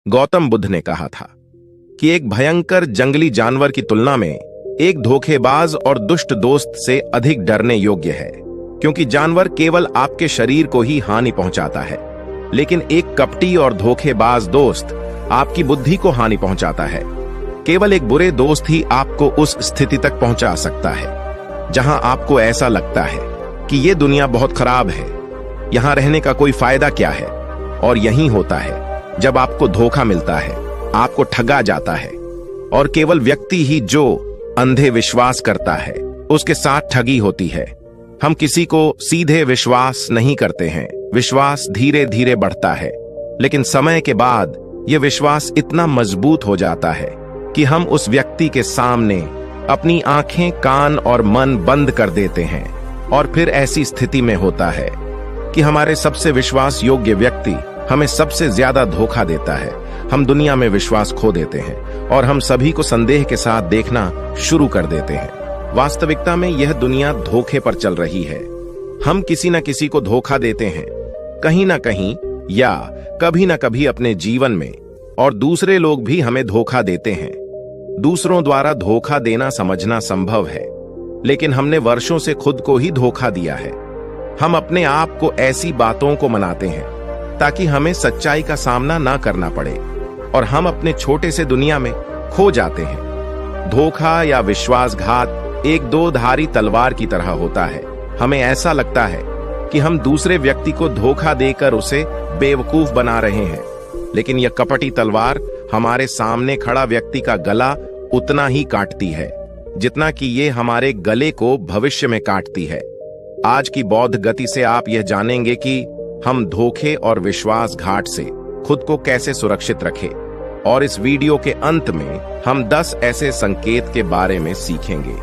गौतम बुद्ध ने कहा था कि एक भयंकर जंगली जानवर की तुलना में एक धोखेबाज और दुष्ट दोस्त से अधिक डरने योग्य है, क्योंकि जानवर केवल आपके शरीर को ही हानि पहुंचाता है, लेकिन एक कपटी और धोखेबाज दोस्त आपकी बुद्धि को हानि पहुंचाता है। केवल एक बुरे दोस्त ही आपको उस स्थिति तक पहुंचा सकता है जहां आपको ऐसा लगता है कि यह दुनिया बहुत खराब है, यहां रहने का कोई फायदा क्या है। और यही होता है जब आपको धोखा मिलता है, आपको ठगा जाता है, और केवल व्यक्ति ही जो अंधे विश्वास करता है उसके साथ ठगी होती है। हम किसी को सीधे विश्वास नहीं करते हैं, विश्वास धीरे धीरे बढ़ता है, लेकिन समय के बाद यह विश्वास इतना मजबूत हो जाता है कि हम उस व्यक्ति के सामने अपनी आंखें, कान और मन बंद कर देते हैं। और फिर ऐसी स्थिति में होता है कि हमारे सबसे विश्वास योग्य व्यक्ति हमें सबसे ज्यादा धोखा देता है। हम दुनिया में विश्वास खो देते हैं और हम सभी को संदेह के साथ देखना शुरू कर देते हैं। वास्तविकता में यह दुनिया धोखे पर चल रही है। हम किसी न किसी को धोखा देते हैं, कहीं ना कहीं या कभी ना कभी अपने जीवन में, और दूसरे लोग भी हमें धोखा देते हैं। दूसरों द्वारा धोखा देना समझना संभव है, लेकिन हमने वर्षों से खुद को ही धोखा दिया है। हम अपने आप को ऐसी बातों को मनाते हैं ताकि हमें सच्चाई का सामना ना करना पड़े, और हम अपने छोटे से दुनिया में खो जाते हैं। धोखा या विश्वासघात एक दो धारी तलवार की तरह होता है। हमें ऐसा लगता है कि हम दूसरे व्यक्ति को धोखा देकर उसे बेवकूफ बना रहे हैं, लेकिन यह कपटी तलवार हमारे सामने खड़ा व्यक्ति का गला उतना ही काटती है जितना कि ये हमारे गले को भविष्य में काटती है। आज की बौद्ध गति से आप यह जानेंगे कि हम धोखे और विश्वासघात से खुद को कैसे सुरक्षित रखें, और इस वीडियो के अंत में हम 10 ऐसे संकेत के बारे में सीखेंगे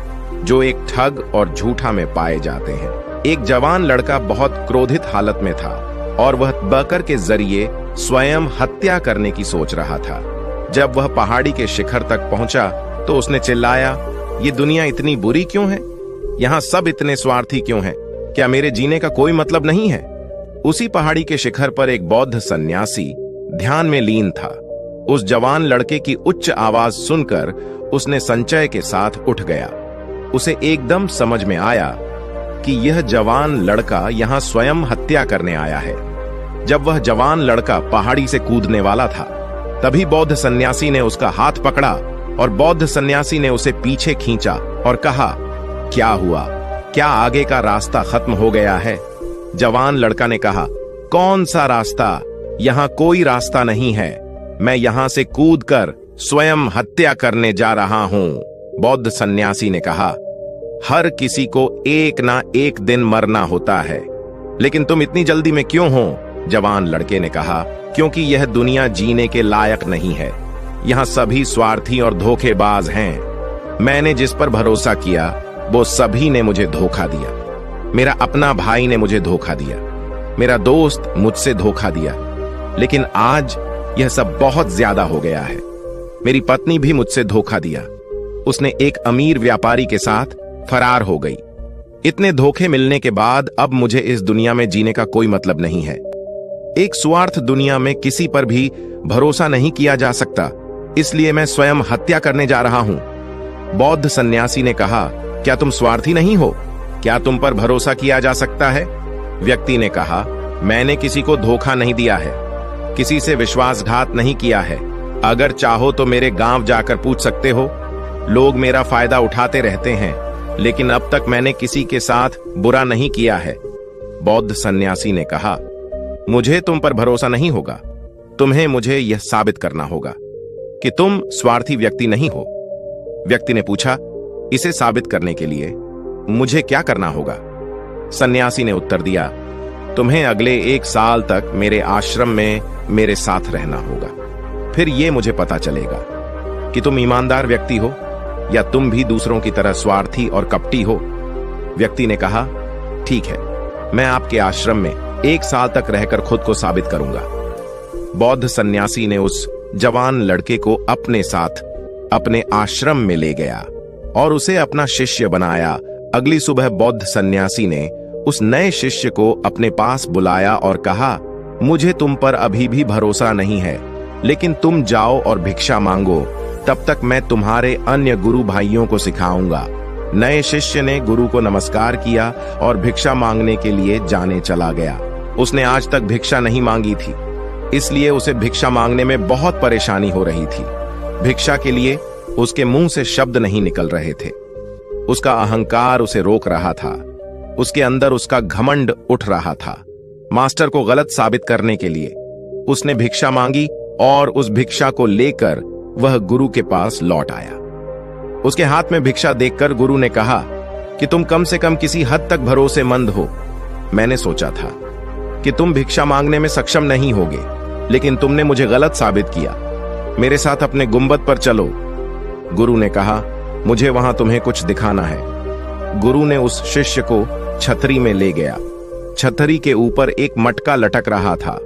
जो एक ठग और झूठा में पाए जाते हैं। एक जवान लड़का बहुत क्रोधित हालत में था और वह बकर के जरिए स्वयं हत्या करने की सोच रहा था। जब वह पहाड़ी के शिखर तक पहुंचा तो उसने चिल्लाया, ये दुनिया इतनी बुरी क्यों है? यहाँ सब इतने स्वार्थी क्यों हैं? क्या मेरे जीने का कोई मतलब नहीं है? उसी पहाड़ी के शिखर पर एक बौद्ध सन्यासी ध्यान में लीन था। उस जवान लड़के की उच्च आवाज सुनकर उसने संचय के साथ उठ गया। उसे एकदम समझ में आया कि यह जवान लड़का यहां स्वयं हत्या करने आया है। जब वह जवान लड़का पहाड़ी से कूदने वाला था, तभी बौद्ध सन्यासी ने उसका हाथ पकड़ा और बौद्ध सन्यासी ने उसे पीछे खींचा और कहा, क्या हुआ? क्या आगे का रास्ता खत्म हो गया है? जवान लड़का ने कहा, कौन सा रास्ता? यहां कोई रास्ता नहीं है। मैं यहां से कूदकर स्वयं हत्या करने जा रहा हूं। बौद्ध सन्यासी ने कहा, हर किसी को एक ना एक दिन मरना होता है, लेकिन तुम इतनी जल्दी में क्यों हो? जवान लड़के ने कहा, क्योंकि यह दुनिया जीने के लायक नहीं है। यहां सभी स्वार्थी और धोखेबाज हैं। मैंने जिस पर भरोसा किया वो सभी ने मुझे धोखा दिया। मेरा अपना भाई ने मुझे धोखा दिया, मेरा दोस्त मुझसे धोखा दिया, लेकिन आज यह सब बहुत ज्यादा हो गया है। मेरी पत्नी भी मुझसे धोखा दिया। उसने एक अमीर व्यापारी के साथ फरार हो गई। इतने धोखे मिलने के बाद अब मुझे इस दुनिया में जीने का कोई मतलब नहीं है। एक स्वार्थ दुनिया में किसी पर भी भरोसा नहीं किया जा सकता, इसलिए मैं स्वयं हत्या करने जा रहा हूं। बौद्ध सन्यासी ने कहा, क्या तुम स्वार्थी नहीं हो? क्या तुम पर भरोसा किया जा सकता है? व्यक्ति ने कहा, मैंने किसी को धोखा नहीं दिया है, किसी से विश्वासघात नहीं किया है। अगर चाहो तो मेरे गांव जाकर पूछ सकते हो। लोग मेरा फायदा उठाते रहते हैं, लेकिन अब तक मैंने किसी के साथ बुरा नहीं किया है। बौद्ध सन्यासी ने कहा, मुझे तुम पर भरोसा नहीं होगा। तुम्हें मुझे यह साबित करना होगा कि तुम स्वार्थी व्यक्ति नहीं हो। व्यक्ति ने पूछा, इसे साबित करने के लिए मुझे क्या करना होगा? सन्यासी ने उत्तर दिया, तुम्हें अगले 1 साल तक मेरे आश्रम में मेरे साथ रहना होगा। फिर यह मुझे पता चलेगा कि तुम ईमानदार व्यक्ति हो या तुम भी दूसरों की तरह स्वार्थी और कपटी हो। व्यक्ति ने कहा, ठीक है, मैं आपके आश्रम में 1 साल तक रहकर खुद को साबित करूंगा। बौद्ध सन्यासी ने उस जवान लड़के को अपने साथ अपने आश्रम में ले गया और उसे अपना शिष्य बनाया। अगली सुबह बौद्ध सन्यासी ने उस नए शिष्य को अपने पास बुलाया और कहा, मुझे तुम पर अभी भी भरोसा नहीं है। लेकिन तुम जाओ और भिक्षा मांगो, तब तक मैं तुम्हारे अन्य गुरु भाइयों को सिखाऊंगा। नए शिष्य ने गुरु को नमस्कार किया और भिक्षा मांगने के लिए जाने चला गया। उसने आज तक भिक्षा नहीं मांगी थी, इसलिए उसे भिक्षा मांगने में बहुत परेशानी हो रही थी। भिक्षा के लिए उसके मुंह से शब्द नहीं निकल रहे थे। उसका अहंकार उसे रोक रहा था। उसके अंदर उसका घमंड उठ रहा था। मास्टर को गलत साबित करने के लिए उसने भिक्षा मांगी और उस भिक्षा को लेकर वह गुरु के पास लौट आया। उसके हाथ में भिक्षा देखकर गुरु ने कहा कि तुम कम से कम किसी हद तक भरोसेमंद हो। मैंने सोचा था कि तुम भिक्षा मांगने में सक्षम नहीं होगे, लेकिन तुमने मुझे गलत साबित किया। मेरे साथ अपने गुंबद पर चलो। गुरु ने कहा, मुझे वहां तुम्हें कुछ दिखाना है। गुरु ने उस शिष्य को छतरी में ले गया। छतरी के ऊपर एक मटका लटक रहा था।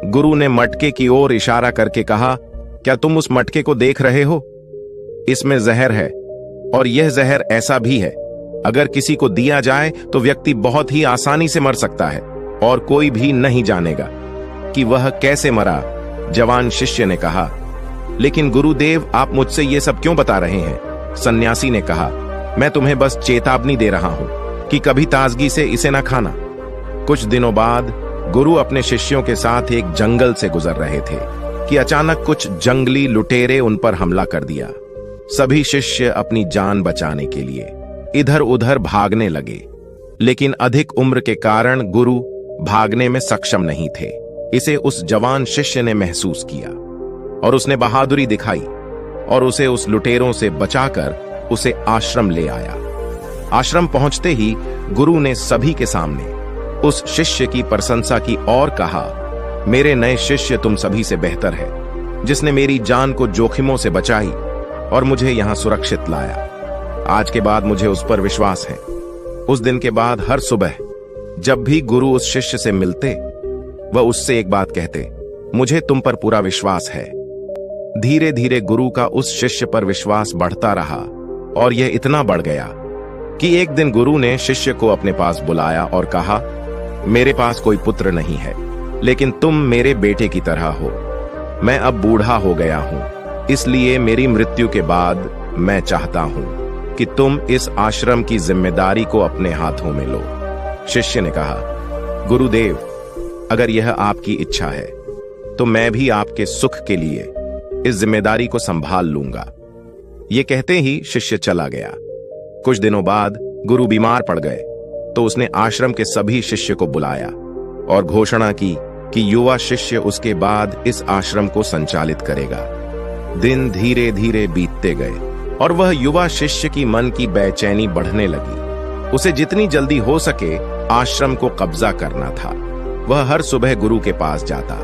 गुरु ने मटके की ओर इशारा करके कहा, क्या तुम उस मटके को देख रहे हो? इसमें जहर है, और यह जहर ऐसा भी है, अगर किसी को दिया जाए तो व्यक्ति बहुत ही आसानी से मर सकता है और कोई भी नहीं जानेगा कि वह कैसे मरा। जवान शिष्य ने कहा, लेकिन गुरुदेव, आप मुझसे यह सब क्यों बता रहे हैं? सन्यासी ने कहा, मैं तुम्हें बस चेतावनी दे रहा हूं कि कभी ताजगी से इसे ना खाना। कुछ दिनों बाद गुरु अपने शिष्यों के साथ एक जंगल से गुजर रहे थे कि अचानक कुछ जंगली लुटेरे उन पर हमला कर दिया। सभी शिष्य अपनी जान बचाने के लिए इधर उधर भागने लगे, लेकिन अधिक उम्र के कारण गुरु भागने में सक्षम नहीं थे। इसे उस जवान शिष्य ने महसूस किया और उसने बहादुरी दिखाई और उसे उस लुटेरों से बचाकर उसे आश्रम ले आया। आश्रम पहुंचते ही गुरु ने सभी के सामने उस शिष्य की प्रशंसा की और कहा, मेरे नए शिष्य तुम सभी से बेहतर है, जिसने मेरी जान को जोखिमों से बचाई और मुझे यहां सुरक्षित लाया। आज के बाद मुझे उस पर विश्वास है। उस दिन के बाद हर सुबह जब भी गुरु उस शिष्य से मिलते, वह उससे एक बात कहते, मुझे तुम पर पूरा विश्वास है। धीरे धीरे गुरु का उस शिष्य पर विश्वास बढ़ता रहा और यह इतना बढ़ गया कि एक दिन गुरु ने शिष्य को अपने पास बुलाया और कहा, मेरे पास कोई पुत्र नहीं है, लेकिन तुम मेरे बेटे की तरह हो। मैं अब बूढ़ा हो गया हूं, इसलिए मेरी मृत्यु के बाद मैं चाहता हूं कि तुम इस आश्रम की जिम्मेदारी को अपने हाथों में लो। शिष्य ने कहा, गुरुदेव, अगर यह आपकी इच्छा है तो मैं भी आपके सुख के लिए इस जिम्मेदारी को संभाल लूंगा। यह कहते ही शिष्य चला गया। कुछ दिनों बाद गुरु बीमार पड़ गए तो उसने आश्रम के सभी शिष्य को बुलाया और घोषणा की कि युवा शिष्य उसके बाद इस आश्रम को संचालित करेगा। दिन धीरे धीरे बीतते गए और वह युवा शिष्य की मन की बेचैनी बढ़ने लगी। उसे जितनी जल्दी हो सके आश्रम को कब्जा करना था। वह हर सुबह गुरु के पास जाता,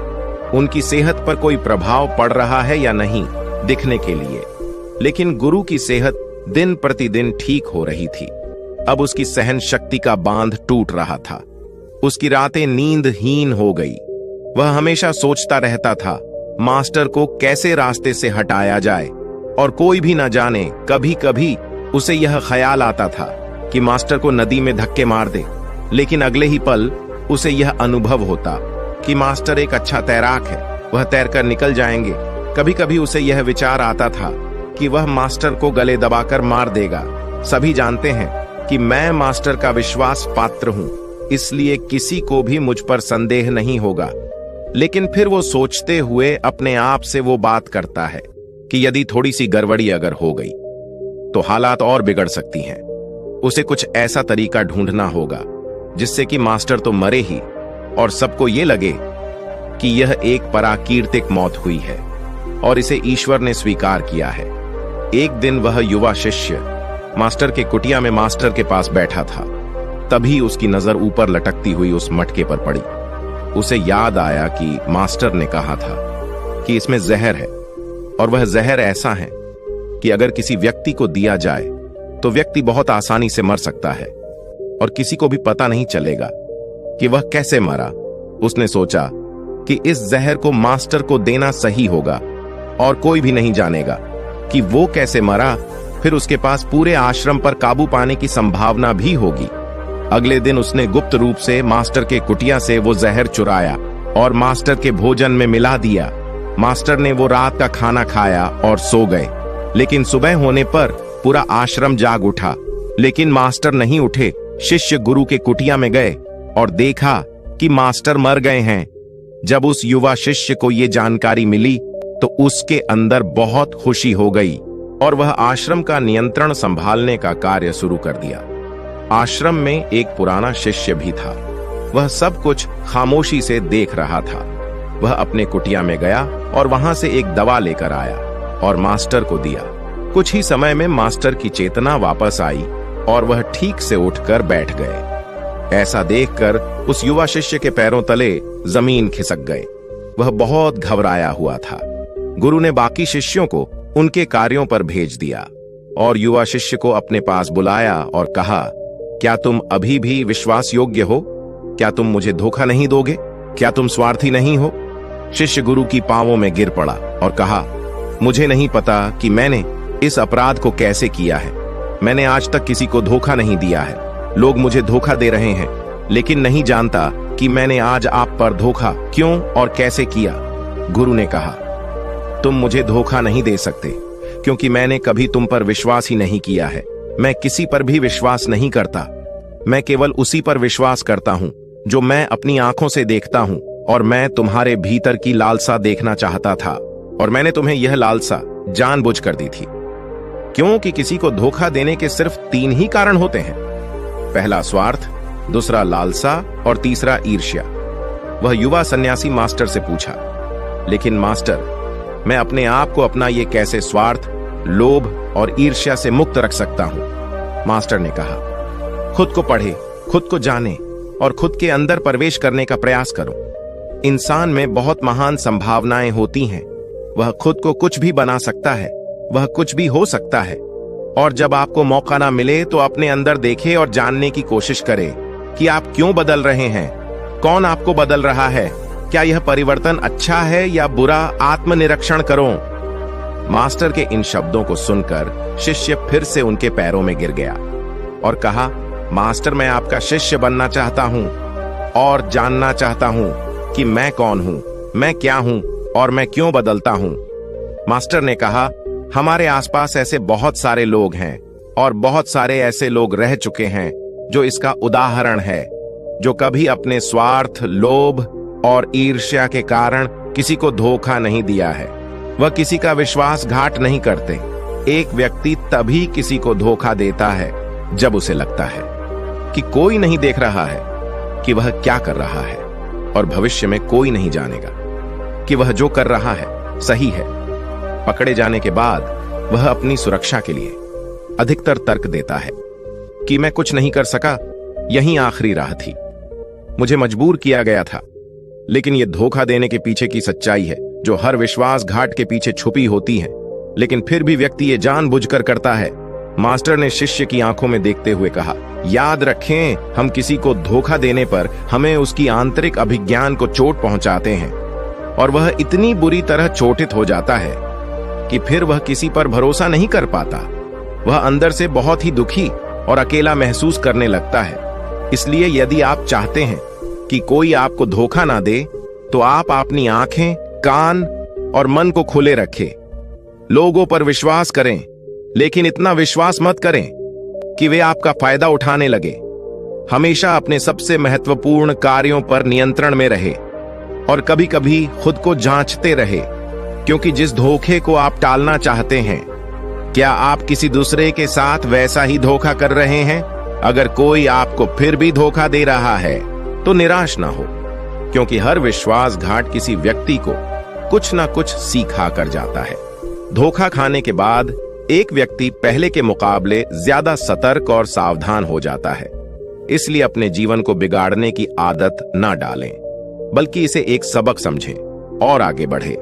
उनकी सेहत पर कोई प्रभाव पड़ रहा है या नहीं दिखने के लिए, लेकिन गुरु की सेहत दिन प्रतिदिन ठीक हो रही थी। अब उसकी सहन शक्ति का बांध टूट रहा था। उसकी रातें नींदहीन हो गई। वह हमेशा सोचता रहता था मास्टर को कैसे रास्ते से हटाया जाए, और कोई भी न जाने, कभी कभी उसे यह ख्याल आता था कि मास्टर को नदी में धक्के मार दे, लेकिन अगले ही पल उसे यह अनुभव होता कि मास्टर एक अच्छा तैराक है, वह तैरकर निकल जाएंगे। कभी कभी उसे यह विचार आता था कि वह मास्टर को गले दबाकर मार देगा। सभी जानते हैं कि मैं मास्टर का विश्वास पात्र हूं, इसलिए किसी को भी मुझ पर संदेह नहीं होगा। लेकिन फिर वो सोचते हुए अपने आप से वो बात करता है कि यदि थोड़ी सी गड़बड़ी अगर हो गई तो हालात और बिगड़ सकती हैं। उसे कुछ ऐसा तरीका ढूंढना होगा जिससे कि मास्टर तो मरे ही और सबको ये लगे कि यह एक पराकीर्तिक मौत हुई है और इसे ईश्वर ने स्वीकार किया है। एक दिन वह युवा शिष्य मास्टर के कुटिया में मास्टर के पास बैठा था। तभी उसकी नजर ऊपर लटकती हुई उस मटके पर पड़ी। उसे याद आया कि मास्टर ने कहा था कि इसमें जहर है, और वह जहर ऐसा है कि अगर किसी व्यक्ति को दिया जाए तो व्यक्ति बहुत आसानी से मर सकता है और किसी को भी पता नहीं चलेगा कि वह कैसे मरा। उसने सोचा कि इस जहर को मास्टर को देना सही होगा और कोई भी नहीं जानेगा कि वो कैसे मरा। फिर उसके पास पूरे आश्रम पर काबू पाने की संभावना भी होगी। अगले दिन उसने गुप्त रूप से मास्टर के कुटिया से वो जहर चुराया और मास्टर के भोजन में मिला दिया। मास्टर ने वो रात का खाना खाया और सो गए। लेकिन सुबह होने पर पूरा आश्रम जाग उठा, लेकिन मास्टर नहीं उठे। शिष्य गुरु के कुटिया में गए और देखा कि मास्टर मर गए हैं। जब उस युवा शिष्य को ये जानकारी मिली तो उसके अंदर बहुत खुशी हो गई और वह आश्रम का नियंत्रण संभालने का कार्य शुरू कर दिया। आश्रम में एक पुराना शिष्य भी था। वह सब कुछ खामोशी से देख रहा था। वह अपने कुटिया में गया और वहां से एक दवा लेकर आया और मास्टर को दिया। कुछ ही समय में मास्टर की चेतना वापस आई और वह ठीक से उठकर बैठ गए। ऐसा देखकर उस युवा शिष्य के पैरों तले जमीन खिसक गए। वह बहुत घबराया हुआ था। गुरु ने बाकी शिष्यों को उनके कार्यों पर भेज दिया और युवा शिष्य को अपने पास बुलाया और कहा, क्या तुम अभी भी विश्वास योग्य हो? क्या तुम मुझे धोखा नहीं दोगे? क्या तुम स्वार्थी नहीं हो? शिष्य गुरु की पांवों में गिर पड़ा और कहा, मुझे नहीं पता कि मैंने इस अपराध को कैसे किया है। मैंने आज तक किसी को धोखा नहीं दिया है। लोग मुझे धोखा दे रहे हैं, लेकिन नहीं जानता कि मैंने आज आप पर धोखा क्यों और कैसे किया। गुरु ने कहा, तुम मुझे धोखा नहीं दे सकते, क्योंकि मैंने कभी तुम पर विश्वास ही नहीं किया है। मैं किसी पर भी विश्वास नहीं करता। मैं केवल उसी पर विश्वास करता हूं जो मैं अपनी आंखों से देखता हूं, और मैं तुम्हारे भीतर की लालसा देखना चाहता था, और मैंने तुम्हें यह लालसा जानबूझकर दी थी। क्योंकि किसी को धोखा देने के सिर्फ 3 ही कारण होते हैं। पहला स्वार्थ, दूसरा लालसा और तीसरा ईर्ष्या। वह युवा सन्यासी मास्टर से पूछा, लेकिन मास्टर, मैं अपने आप को अपना ये कैसे स्वार्थ, लोभ और ईर्ष्या से मुक्त रख सकता हूं? मास्टर ने कहा, खुद को पढ़े, खुद को जाने और खुद के अंदर प्रवेश करने का प्रयास करो। इंसान में बहुत महान संभावनाएं होती हैं। वह खुद को कुछ भी बना सकता है, वह कुछ भी हो सकता है। और जब आपको मौका ना मिले तो अपने अंदर देखे और जानने की कोशिश करें कि आप क्यों बदल रहे हैं, कौन आपको बदल रहा है, क्या यह परिवर्तन अच्छा है या बुरा, आत्मनिरीक्षण करो। मास्टर के इन शब्दों को सुनकर शिष्य फिर से उनके पैरों में गिर गया और कहा, मास्टर, मैं आपका शिष्य बनना चाहता हूं और जानना चाहता हूं कि मैं कौन हूं, मैं क्या हूं और मैं क्यों बदलता हूं। मास्टर ने कहा, हमारे आसपास ऐसे बहुत सारे लोग हैं और बहुत सारे ऐसे लोग रह चुके हैं जो इसका उदाहरण है, जो कभी अपने स्वार्थ, लोभ और ईर्ष्या के कारण किसी को धोखा नहीं दिया है। वह किसी का विश्वासघात नहीं करते। एक व्यक्ति तभी किसी को धोखा देता है जब उसे लगता है कि कोई नहीं देख रहा है कि वह क्या कर रहा है, और भविष्य में कोई नहीं जानेगा कि वह जो कर रहा है सही है। पकड़े जाने के बाद वह अपनी सुरक्षा के लिए अधिकतर तर्क देता है कि मैं कुछ नहीं कर सका, यही आखिरी राह थी, मुझे मजबूर किया गया था। लेकिन यह धोखा देने के पीछे की सच्चाई है जो हर विश्वासघात के पीछे छुपी होती है, लेकिन फिर भी व्यक्ति ये जानबूझकर करता है। मास्टर ने शिष्य की आंखों में देखते हुए कहा, याद रखें, हम किसी को धोखा देने पर हमें उसकी आंतरिक अभिज्ञान को चोट पहुंचाते हैं, और वह इतनी बुरी तरह चोटित हो जाता है कि फिर वह किसी पर भरोसा नहीं कर पाता। वह अंदर से बहुत ही दुखी और अकेला महसूस करने लगता है। इसलिए यदि आप चाहते हैं कि कोई आपको धोखा ना दे, तो आप अपनी आंखें, कान और मन को खुले रखें। लोगों पर विश्वास करें, लेकिन इतना विश्वास मत करें कि वे आपका फायदा उठाने लगे। हमेशा अपने सबसे महत्वपूर्ण कार्यों पर नियंत्रण में रहे और कभी कभी खुद को जांचते रहे, क्योंकि जिस धोखे को आप टालना चाहते हैं, क्या आप किसी दूसरे के साथ वैसा ही धोखा कर रहे हैं? अगर कोई आपको फिर भी धोखा दे रहा है तो निराश ना हो, क्योंकि हर विश्वासघात किसी व्यक्ति को कुछ ना कुछ सिखा कर जाता है। धोखा खाने के बाद एक व्यक्ति पहले के मुकाबले ज्यादा सतर्क और सावधान हो जाता है। इसलिए अपने जीवन को बिगाड़ने की आदत ना डालें, बल्कि इसे एक सबक समझें और आगे बढ़े।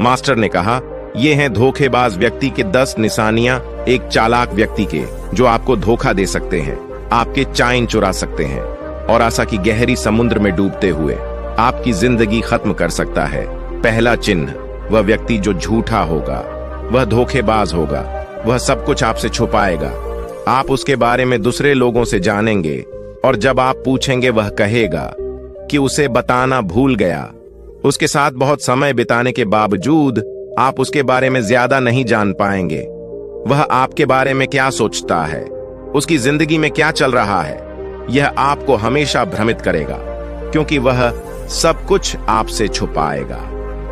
मास्टर ने कहा, ये हैं धोखेबाज व्यक्ति के 10 निशानियां एक चालाक व्यक्ति के, जो आपको धोखा दे सकते हैं, आपके चैन चुरा सकते हैं और आशा की गहरी समुद्र में डूबते हुए आपकी जिंदगी खत्म कर सकता है। पहला चिन्ह, वह व्यक्ति जो झूठा होगा, वह धोखेबाज होगा, वह सब कुछ आपसे छुपाएगा। आप उसके बारे में दूसरे लोगों से जानेंगे और जब आप पूछेंगे वह कहेगा कि उसे बताना भूल गया। उसके साथ बहुत समय बिताने के बावजूद आप उसके बारे में ज्यादा नहीं जान पाएंगे। वह आपके बारे में क्या सोचता है, उसकी जिंदगी में क्या चल रहा है, यह आपको हमेशा भ्रमित करेगा, क्योंकि वह सब कुछ आपसे छुपाएगा,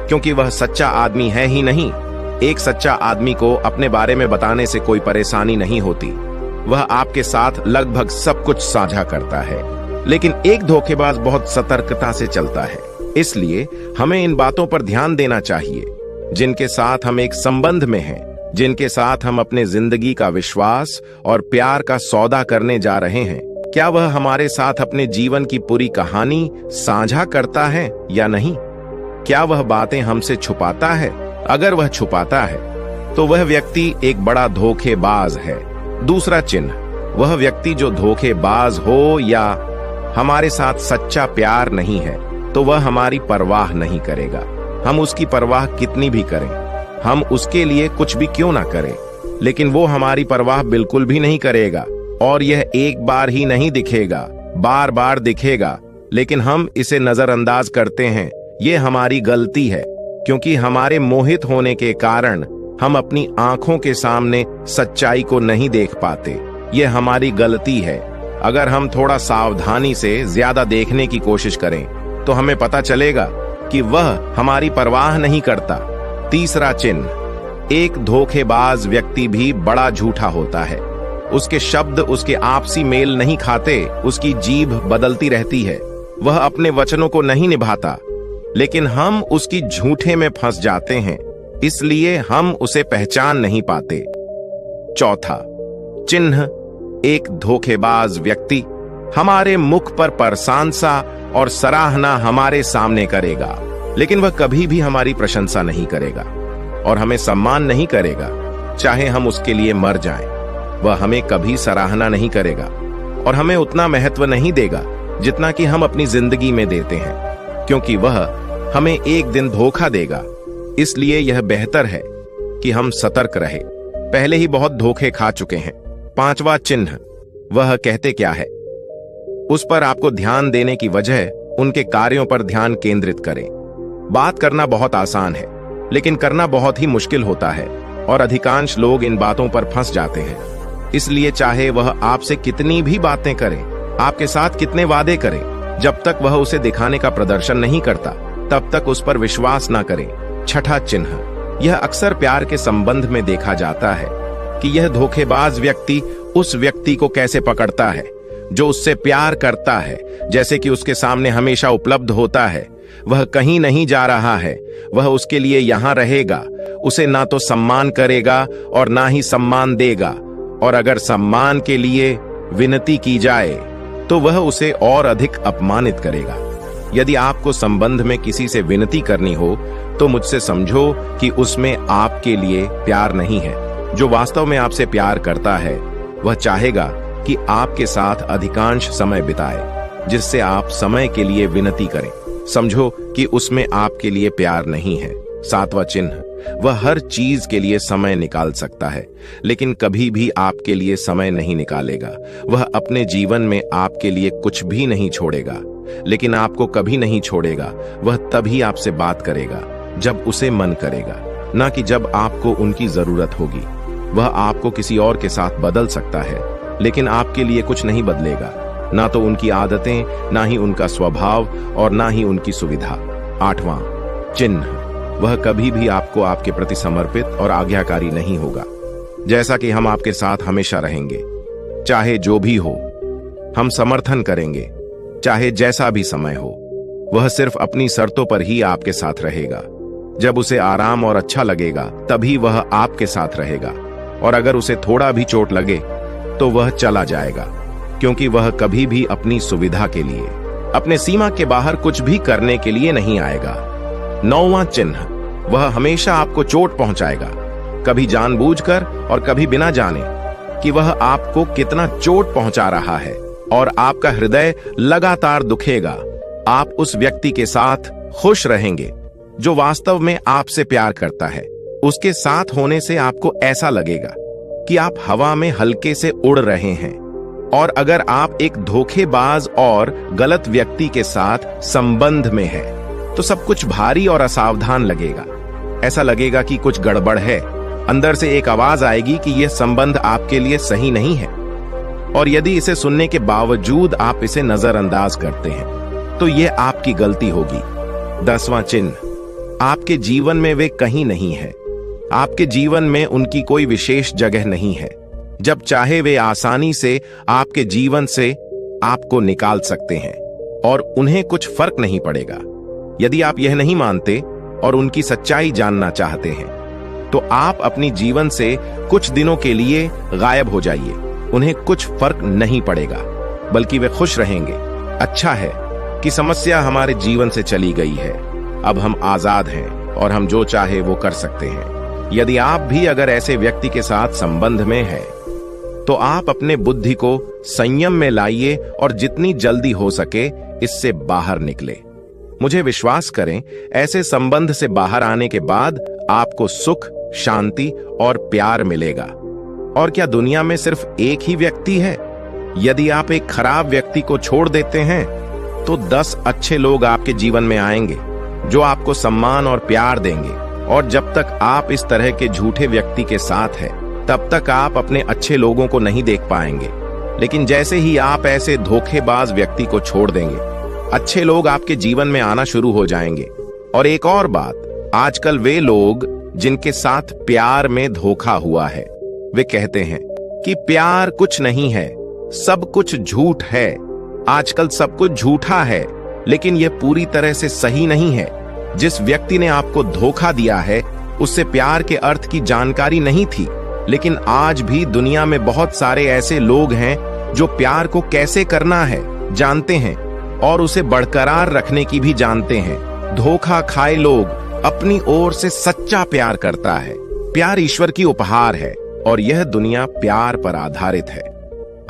क्योंकि वह सच्चा आदमी है ही नहीं। एक सच्चा आदमी को अपने बारे में बताने से कोई परेशानी नहीं होती। वह आपके साथ लगभग सब कुछ साझा करता है, लेकिन एक धोखेबाज बहुत सतर्कता से चलता है। इसलिए हमें इन बातों पर ध्यान देना चाहिए, जिनके साथ हम एक संबंध में हैं, जिनके साथ हम अपने जिंदगी का विश्वास और प्यार का सौदा करने जा रहे हैं। क्या वह हमारे साथ अपने जीवन की पूरी कहानी साझा करता है या नहीं? क्या वह बातें हमसे छुपाता है? अगर वह छुपाता है तो वह व्यक्ति एक बड़ा धोखेबाज है। दूसरा चिन्ह, वह व्यक्ति जो धोखेबाज हो या हमारे साथ सच्चा प्यार नहीं है, तो वह हमारी परवाह नहीं करेगा। हम उसकी परवाह कितनी भी करें, हम उसके लिए कुछ भी क्यों ना करें, लेकिन वो हमारी परवाह बिल्कुल भी नहीं करेगा। और यह एक बार ही नहीं दिखेगा, बार बार दिखेगा, लेकिन हम इसे नजरअंदाज करते हैं। ये हमारी गलती है, क्योंकि हमारे मोहित होने के कारण हम अपनी आंखों के सामने सच्चाई को नहीं देख पाते। ये हमारी गलती है। अगर हम थोड़ा सावधानी से ज्यादा देखने की कोशिश करें तो हमें पता चलेगा कि वह हमारी परवाह नहीं करता। तीसरा चिन्ह, एक धोखेबाज व्यक्ति भी बड़ा झूठा होता है। उसके शब्द उसके आपसी मेल नहीं खाते, उसकी जीभ बदलती रहती है, वह अपने वचनों को नहीं निभाता, लेकिन हम उसकी झूठे में फंस जाते हैं, इसलिए हम उसे पहचान नहीं पाते। चौथा चिन्ह, एक धोखेबाज व्यक्ति हमारे मुख पर प्रशंसा और सराहना हमारे सामने करेगा, लेकिन वह कभी भी हमारी प्रशंसा नहीं करेगा और हमें सम्मान नहीं करेगा, चाहे हम उसके लिए मर जाएं। वह हमें कभी सराहना नहीं करेगा और हमें उतना महत्व नहीं देगा जितना कि हम अपनी जिंदगी में देते हैं, क्योंकि वह हमें एक दिन धोखा देगा। इसलिए यह बेहतर है कि हम सतर्क रहे, पहले ही बहुत धोखे खा चुके हैं। पांचवा चिन्ह, वह कहते क्या है, उस पर आपको ध्यान देने की वजह उनके कार्यों पर ध्यान केंद्रित करें। बात करना बहुत आसान है, लेकिन करना बहुत ही मुश्किल होता है, और अधिकांश लोग इन बातों पर फंस जाते हैं। इसलिए चाहे वह आपसे कितनी भी बातें करे, आपके साथ कितने वादे करे, जब तक वह उसे दिखाने का प्रदर्शन नहीं करता, तब तक उस पर विश्वास ना करें। छठा चिन्ह, यह अक्सर प्यार के संबंध में देखा जाता है कि यह धोखेबाज व्यक्ति उस व्यक्ति को कैसे पकड़ता है जो उससे प्यार करता है, जैसे कि उसके सामने हमेशा उपलब्ध होता है। वह कहीं नहीं जा रहा है, वह उसके लिए यहां रहेगा, उसे ना तो सम्मान करेगा और ना ही सम्मान देगा, और अगर सम्मान के लिए विनती की जाए तो वह उसे और अधिक अपमानित करेगा। यदि आपको संबंध में किसी से विनती करनी हो तो मुझसे समझो कि उसमें आपके लिए प्यार नहीं है। जो वास्तव में आपसे प्यार करता है वह चाहेगा कि आपके साथ अधिकांश समय बिताए, जिससे आप समय के लिए विनती करें। समझो कि उसमें आपके लिए प्यार नहीं है। सातवां चिन्ह, वह हर चीज के लिए समय निकाल सकता है, लेकिन कभी भी आपके लिए समय नहीं निकालेगा। वह अपने जीवन में आपके लिए कुछ भी नहीं छोड़ेगा, लेकिन आपको कभी नहीं छोड़ेगा। वह तभी आपसे बात करेगा जब उसे मन करेगा, ना कि जब आपको उनकी जरूरत होगी। वह आपको किसी और के साथ बदल सकता है, लेकिन आपके लिए कुछ नहीं बदलेगा, ना तो उनकी आदतें, ना ही उनका स्वभाव और ना ही उनकी सुविधा। आठवां चिन्ह, वह कभी भी आपको आपके प्रति समर्पित और आज्ञाकारी नहीं होगा। जैसा कि हम आपके साथ हमेशा रहेंगे, चाहे जो भी हो, हम समर्थन करेंगे, चाहे जैसा भी समय हो। वह सिर्फ अपनी शर्तों पर ही आपके साथ रहेगा। जब उसे आराम और अच्छा लगेगा तभी वह आपके साथ रहेगा, और अगर उसे थोड़ा भी चोट लगे तो वह चला जाएगा, क्योंकि वह कभी भी अपनी सुविधा के लिए, अपने सीमा के बाहर कुछ भी करने के लिए नहीं आएगा। नौवां चिन्ह, वह हमेशा आपको चोट पहुंचाएगा, कभी जानबूझकर और कभी बिना जाने कि वह आपको कितना चोट पहुंचा रहा है, और आपका हृदय लगातार दुखेगा। आप उस व्यक्ति के साथ खुश रहेंगे जो वास्तव में आपसे प्यार करता है। उसके साथ होने से आपको ऐसा लगेगा कि आप हवा में हल्के से उड़ रहे हैं। और अगर आप एक धोखेबाज और गलत व्यक्ति के साथ संबंध में हैं तो सब कुछ भारी और असावधान लगेगा। ऐसा लगेगा कि कुछ गड़बड़ है। अंदर से एक आवाज आएगी कि यह संबंध आपके लिए सही नहीं है। और यदि इसे सुनने के बावजूद आप इसे नजरअंदाज करते हैं तो यह आपकी गलती होगी। 10वां चिन्ह, आपके जीवन में वे कहीं नहीं है। आपके जीवन में उनकी कोई विशेष जगह नहीं है। जब चाहे वे आसानी से आपके जीवन से आपको निकाल सकते हैं और उन्हें कुछ फर्क नहीं पड़ेगा। यदि आप यह नहीं मानते और उनकी सच्चाई जानना चाहते हैं तो आप अपनी जीवन से कुछ दिनों के लिए गायब हो जाइए। उन्हें कुछ फर्क नहीं पड़ेगा, बल्कि वे खुश रहेंगे। अच्छा है कि समस्या हमारे जीवन से चली गई है। अब हम आजाद हैं और हम जो चाहे वो कर सकते हैं। यदि आप भी अगर ऐसे व्यक्ति के साथ संबंध में है तो आप अपने बुद्धि को संयम में लाइए और जितनी जल्दी हो सके इससे बाहर निकले। मुझे विश्वास करें, ऐसे संबंध से बाहर आने के बाद आपको सुख, शांति और प्यार मिलेगा। और क्या दुनिया में सिर्फ एक ही व्यक्ति है? यदि आप एक खराब व्यक्ति को छोड़ देते हैं तो 10 अच्छे लोग आपके जीवन में आएंगे जो आपको सम्मान और प्यार देंगे। और जब तक आप इस तरह के झूठे व्यक्ति के साथ हैं तब तक आप अपने अच्छे लोगों को नहीं देख पाएंगे। लेकिन जैसे ही आप ऐसे धोखेबाज व्यक्ति को छोड़ देंगे, अच्छे लोग आपके जीवन में आना शुरू हो जाएंगे। और एक और बात, आजकल वे लोग जिनके साथ प्यार में धोखा हुआ है वे कहते हैं कि प्यार कुछ नहीं है, सब कुछ झूठ है। आजकल सब कुछ झूठा है, लेकिन यह पूरी तरह से सही नहीं है। जिस व्यक्ति ने आपको धोखा दिया है उससे प्यार के अर्थ की जानकारी नहीं थी। लेकिन आज भी दुनिया में बहुत सारे ऐसे लोग हैं जो प्यार को कैसे करना है जानते हैं और उसे बरकरार रखने की भी जानते हैं। धोखा खाए लोग अपनी ओर से सच्चा प्यार करता है। प्यार ईश्वर की उपहार है और यह दुनिया प्यार पर आधारित है।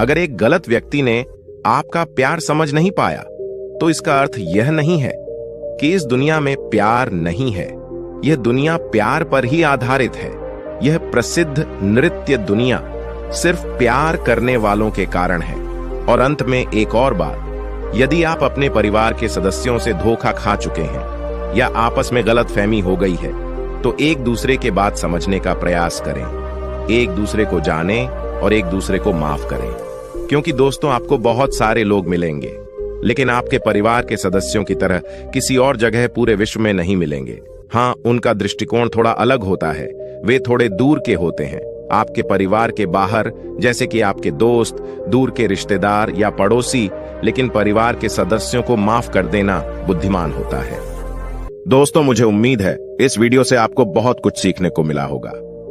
अगर एक गलत व्यक्ति ने आपका प्यार समझ नहीं पाया तो इसका अर्थ यह नहीं है कि इस दुनिया में प्यार नहीं है। यह दुनिया प्यार पर ही आधारित है। यह प्रसिद्ध नृत्य दुनिया सिर्फ प्यार करने वालों के कारण है। और अंत में एक और बात, यदि आप अपने परिवार के सदस्यों से धोखा खा चुके हैं या आपस में गलतफहमी हो गई है तो एक दूसरे के बात समझने का प्रयास करें। एक दूसरे को जानें और एक दूसरे को माफ करें। क्योंकि दोस्तों, आपको बहुत सारे लोग मिलेंगे लेकिन आपके परिवार के सदस्यों की तरह किसी और जगह पूरे विश्व में नहीं मिलेंगे। हाँ, उनका दृष्टिकोण थोड़ा अलग होता है। वे थोड़े दूर के होते हैं, आपके परिवार के बाहर, जैसे कि आपके दोस्त, दूर के रिश्तेदार या पड़ोसी। लेकिन परिवार के सदस्यों को माफ कर देना बुद्धिमान होता है। दोस्तों, मुझे उम्मीद है इस वीडियो से आपको बहुत कुछ सीखने को मिला होगा।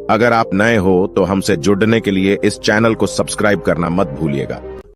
अगर आप नए हो तो हमसे जुड़ने के लिए इस चैनल को सब्सक्राइब करना मत भूलिएगा।